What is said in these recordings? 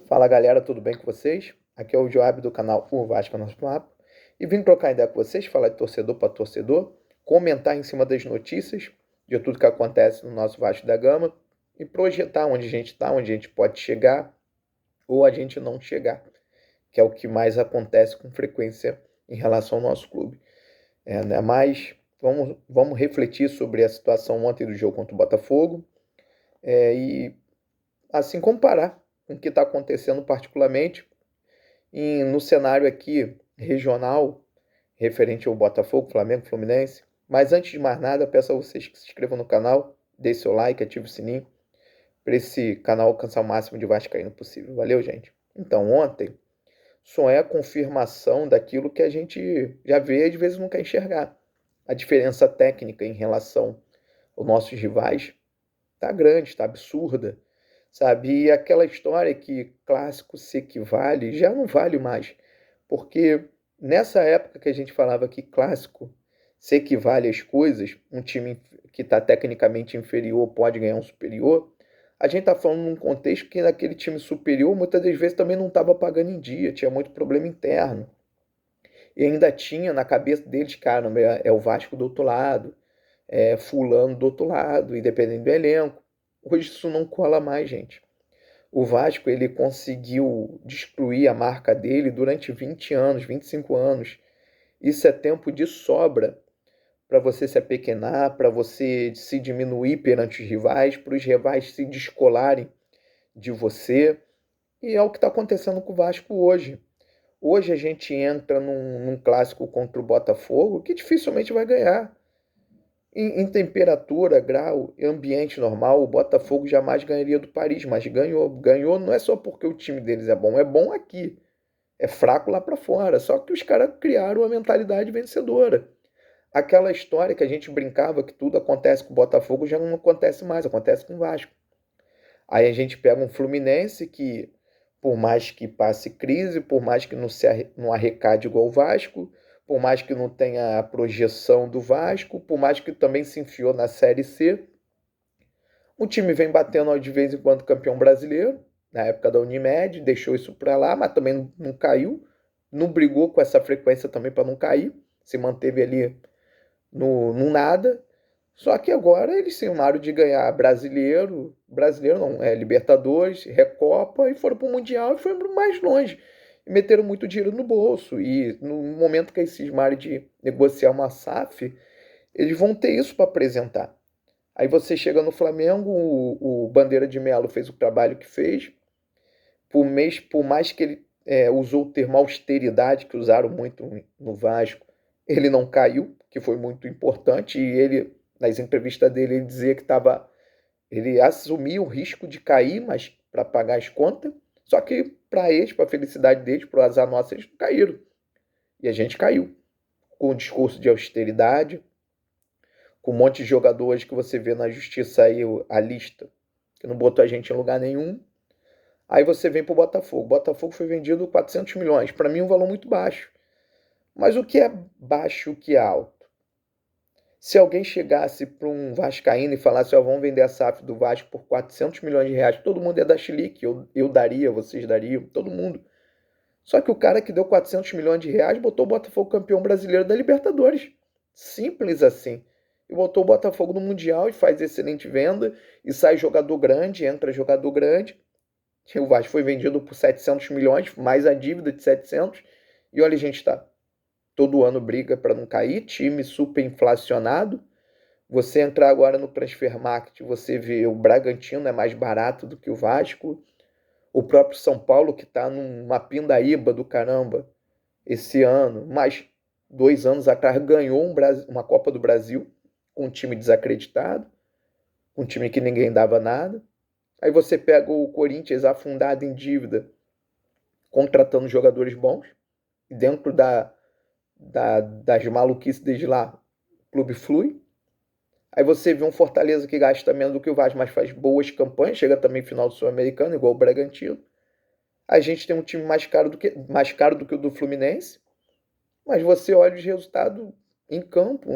Fala galera, tudo bem com vocês? Aqui é o Joab do canal O Vasco é Nosso Papo e vim trocar ideia com vocês, falar de torcedor para torcedor, comentar em cima das notícias, de tudo que acontece no nosso Vasco da Gama e projetar onde a gente está, onde a gente pode chegar ou a gente não chegar, que é o que mais acontece com frequência em relação ao nosso clube. Né? Mas vamos refletir sobre a situação ontem do jogo contra o Botafogo e assim comparar com o que está acontecendo particularmente no cenário aqui regional, referente ao Botafogo, Flamengo, Fluminense. Mas antes de mais nada, peço a vocês que se inscrevam no canal, deixem seu like, ative o sininho, para esse canal alcançar o máximo de vascaíno possível. Valeu, gente? Então, ontem só é a confirmação daquilo que a gente já vê e às vezes não quer enxergar. A diferença técnica em relação aos nossos rivais tá grande, tá absurda, sabe? E aquela história que clássico se equivale já não vale mais, porque nessa época que a gente falava que clássico se equivale às coisas, um time que está tecnicamente inferior pode ganhar um superior, a gente está falando num contexto que naquele time superior muitas das vezes também não estava pagando em dia, tinha muito problema interno. E ainda tinha na cabeça deles, cara, é o Vasco do outro lado, é fulano do outro lado, e dependendo do elenco. Hoje isso não cola mais, gente. O Vasco ele conseguiu destruir a marca dele durante 20 anos, 25 anos. Isso é tempo de sobra para você se apequenar, para você se diminuir perante os rivais, para os rivais se descolarem de você. E é o que está acontecendo com o Vasco hoje. Hoje a gente entra num clássico contra o Botafogo que dificilmente vai ganhar. Em temperatura, grau, ambiente normal, o Botafogo jamais ganharia do Paris, mas ganhou. Ganhou não é só porque o time deles é bom aqui. É fraco lá para fora. Só que os caras criaram uma mentalidade vencedora. Aquela história que a gente brincava que tudo acontece com o Botafogo já não acontece mais, acontece com o Vasco. Aí a gente pega um Fluminense que, por mais que passe crise, por mais que não arrecade igual o Vasco, por mais que não tenha a projeção do Vasco, por mais que também se enfiou na Série C, o time vem batendo de vez em quando campeão brasileiro, na época da Unimed, deixou isso para lá, mas também não caiu, não brigou com essa frequência também para não cair, se manteve ali no nada. Só que agora eles se armaram de ganhar brasileiro não, Libertadores, Recopa e foram para o Mundial e foram mais longe. E meteram muito dinheiro no bolso. E no momento que eles cismaram de negociar uma SAF, eles vão ter isso para apresentar. Aí você chega no Flamengo, o Bandeira de Melo fez o trabalho que fez. Por mais que ele usou o termo austeridade, que usaram muito no Vasco, ele não caiu, que foi muito importante. E ele, nas entrevistas dele, ele dizia que estava. Ele assumia o risco de cair, mas para pagar as contas. Só que para eles, para a felicidade deles, para o azar nosso, eles não caíram. E a gente caiu. Com o discurso de austeridade, com um monte de jogadores que você vê na justiça aí, a lista, que não botou a gente em lugar nenhum. Aí você vem para o Botafogo. O Botafogo foi vendido 400 milhões. Para mim, um valor muito baixo. Mas o que é baixo e o que é alto? Se alguém chegasse para um vascaíno e falasse, ó, vamos vender a SAF do Vasco por 400 milhões de reais, todo mundo ia dar chilique, eu daria, vocês dariam, todo mundo. Só que o cara que deu 400 milhões de reais botou o Botafogo campeão brasileiro da Libertadores. Simples assim. E botou o Botafogo no Mundial e faz excelente venda, e sai jogador grande, entra jogador grande. O Vasco foi vendido por 700 milhões, mais a dívida de 700, e olha a gente está. Todo ano briga para não cair, time super inflacionado. Você entrar agora no Transfermarkt, você vê o Bragantino é mais barato do que o Vasco. O próprio São Paulo, que está numa pindaíba do caramba esse ano, mas 2 anos atrás ganhou uma Copa do Brasil com um time desacreditado, com um time que ninguém dava nada. Aí você pega o Corinthians afundado em dívida, contratando jogadores bons, e dentro das maluquices desde lá, o clube flui. Aí você vê um Fortaleza que gasta menos do que o Vasco, mas faz boas campanhas, chega também final do Sul-Americano, igual o Bragantino. A gente tem um time mais caro do que o do Fluminense, mas você olha os resultados em campo,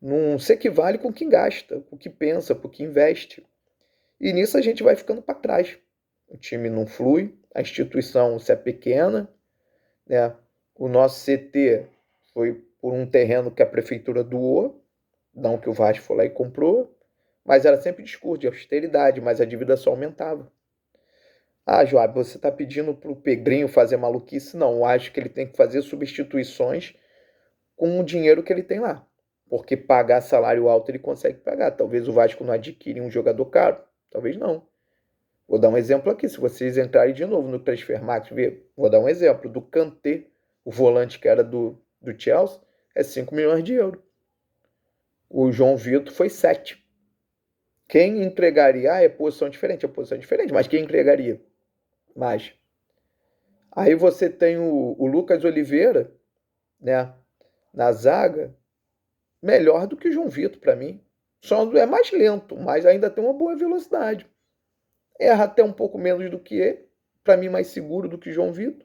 não se equivale com o que gasta, com o que pensa, com o que investe. E nisso a gente vai ficando para trás. o time não flui, a instituição se é pequena, né? O nosso CT foi por um terreno que a prefeitura doou, não que o Vasco foi lá e comprou, mas era sempre discurso de austeridade, mas a dívida só aumentava. Ah, Joab, você está pedindo para o Pedrinho fazer maluquice? Não, eu acho que ele tem que fazer substituições com o dinheiro que ele tem lá. Porque pagar salário alto ele consegue pagar. Talvez o Vasco não adquire um jogador caro. Talvez não. Vou dar um exemplo aqui. Se vocês entrarem de novo no Transfermarkt, vou dar um exemplo. Do Kanté, o volante que era do Chelsea, é 5 milhões de euros. O João Vitor foi 7. Quem entregaria? Ah, é posição diferente, é posição diferente. Mas quem entregaria? Mais. Aí você tem o Lucas Oliveira, né, na zaga, melhor do que o João Vitor para mim. Só é mais lento, mas ainda tem uma boa velocidade. Erra até um pouco menos do que ele, para mim mais seguro do que o João Vitor.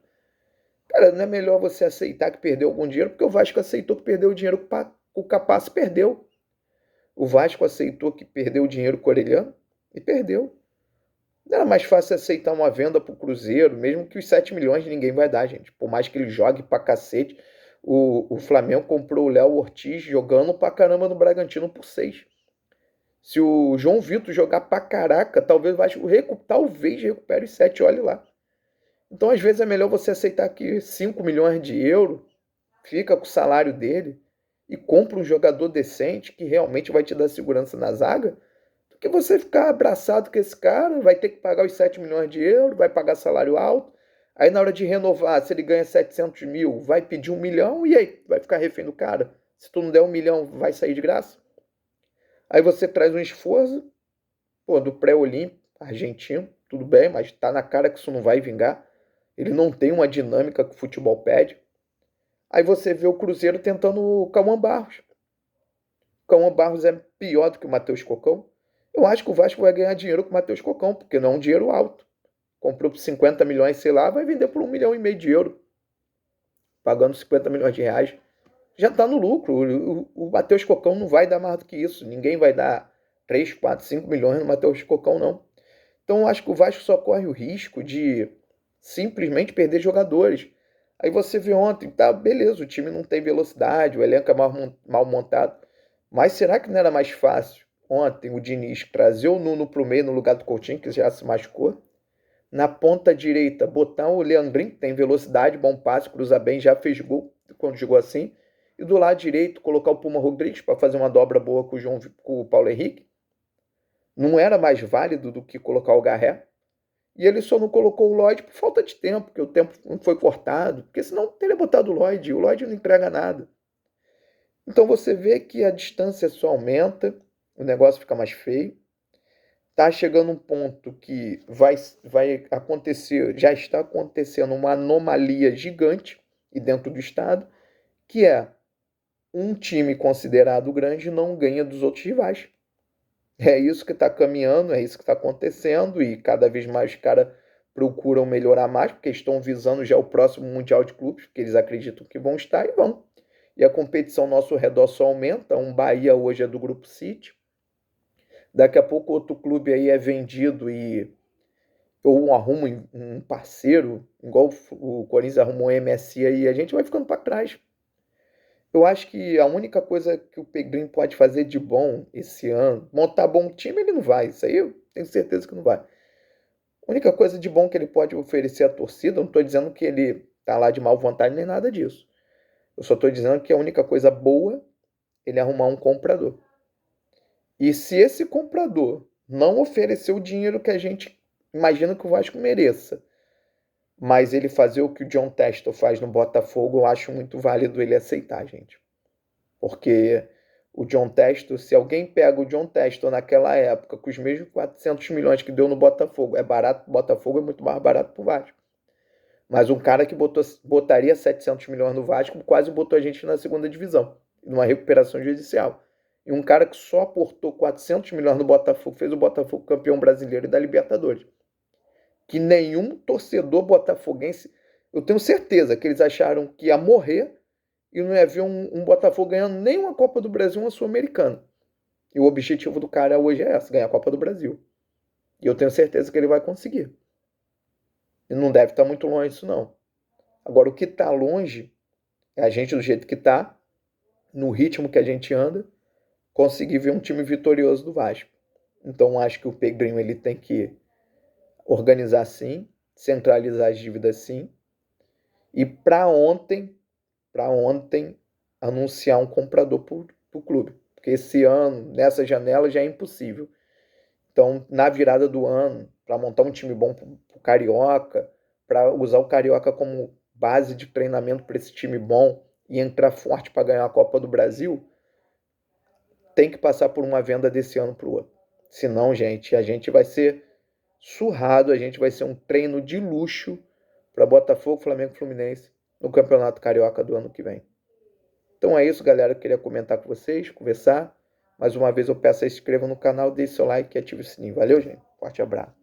Cara, não é melhor você aceitar que perdeu algum dinheiro, porque o Vasco aceitou que perdeu o dinheiro que o Capasso perdeu. O Vasco aceitou que perdeu o dinheiro com o Orelhano e perdeu. Não era mais fácil aceitar uma venda pro Cruzeiro, mesmo que os 7 milhões ninguém vai dar, gente. Por mais que ele jogue pra cacete, o Flamengo comprou o Léo Ortiz jogando pra caramba no Bragantino por 6. Se o João Vitor jogar pra caraca, talvez recupere os 7, olhe lá. Então, às vezes, é melhor você aceitar que 5 milhões de euros fica com o salário dele e compra um jogador decente que realmente vai te dar segurança na zaga, do que você ficar abraçado com esse cara, vai ter que pagar os 7 milhões de euros, vai pagar salário alto, aí na hora de renovar, se ele ganha 700 mil, vai pedir 1 milhão, e aí? Vai ficar refém do cara? Se tu não der 1 milhão, vai sair de graça? Aí você traz um esforço, pô, do pré-olímpico, argentino, tudo bem, mas tá na cara que isso não vai vingar. Ele não tem uma dinâmica que o futebol pede. Aí você vê o Cruzeiro tentando o Cauã Barros. O Cauã Barros é pior do que o Matheus Cocão. Eu acho que o Vasco vai ganhar dinheiro com o Matheus Cocão, porque não é um dinheiro alto. Comprou por 50 milhões, sei lá, vai vender por 1,5 milhão de euros. Pagando 50 milhões de reais. Já está no lucro. O Matheus Cocão não vai dar mais do que isso. Ninguém vai dar 3, 4, 5 milhões no Matheus Cocão, não. Então eu acho que o Vasco só corre o risco de simplesmente perder jogadores. Aí você vê ontem, tá, beleza, o time não tem velocidade, o elenco é mal montado. Mas será que não era mais fácil ontem o Diniz trazer o Nuno pro meio no lugar do Coutinho, que já se machucou? Na ponta direita, botar o Leandrinho, que tem velocidade, bom passe, cruza bem, já fez gol quando jogou assim. E do lado direito, colocar o Puma Rodrigues para fazer uma dobra boa com o Paulo Henrique. Não era mais válido do que colocar o Garré. E ele só não colocou o Lloyd por falta de tempo, porque o tempo não foi cortado. Porque senão teria botado o Lloyd. O Lloyd não entrega nada. Então você vê que a distância só aumenta, o negócio fica mais feio. Está chegando um ponto que vai acontecer, já está acontecendo uma anomalia gigante e dentro do estado, que é um time considerado grande não ganha dos outros rivais. É isso que está caminhando, é isso que está acontecendo e cada vez mais os caras procuram melhorar mais, porque estão visando já o próximo Mundial de Clubes, porque eles acreditam que vão estar e vão. E a competição ao nosso redor só aumenta, um Bahia hoje é do Grupo City, daqui a pouco outro clube aí é vendido ou arruma um parceiro, igual o Corinthians arrumou o MSI aí, a gente vai ficando para trás. Eu acho que a única coisa que o Pedrinho pode fazer de bom esse ano, montar bom time, ele não vai. Isso aí eu tenho certeza que não vai. A única coisa de bom que ele pode oferecer à torcida, eu não estou dizendo que ele está lá de má vontade nem nada disso. Eu só estou dizendo que a única coisa boa ele é arrumar um comprador. E se esse comprador não oferecer o dinheiro que a gente imagina que o Vasco mereça, mas ele fazer o que o John Textor faz no Botafogo, eu acho muito válido ele aceitar, gente. Porque o John Textor, se alguém pega o John Textor naquela época, com os mesmos 400 milhões que deu no Botafogo, é barato, o Botafogo é muito mais barato pro Vasco. Mas um cara que botaria 700 milhões no Vasco quase botou a gente na segunda divisão, numa recuperação judicial. E um cara que só aportou 400 milhões no Botafogo, fez o Botafogo campeão brasileiro e da Libertadores. Que nenhum torcedor botafoguense, eu tenho certeza que eles acharam que ia morrer e não ia ver um Botafogo ganhando nem uma Copa do Brasil, uma Sul-Americana. E o objetivo do cara hoje é esse, ganhar a Copa do Brasil. E eu tenho certeza que ele vai conseguir. E não deve estar muito longe disso, não. Agora, o que está longe é a gente, do jeito que está, no ritmo que a gente anda, conseguir ver um time vitorioso do Vasco. Então, acho que o Pedrinho ele tem que organizar sim, centralizar as dívidas sim, e para ontem, anunciar um comprador para o clube. Porque esse ano, nessa janela, já é impossível. Então, na virada do ano, para montar um time bom para o Carioca, para usar o Carioca como base de treinamento para esse time bom e entrar forte para ganhar a Copa do Brasil, tem que passar por uma venda desse ano para o outro. Senão, gente, a gente vai ser surrado, a gente vai ser um treino de luxo para Botafogo, Flamengo e Fluminense no Campeonato Carioca do ano que vem. Então é isso, galera. Eu queria comentar com vocês, conversar. Mais uma vez eu peço a se inscreva no canal, deixe seu like e ative o sininho. Valeu, gente. Forte abraço.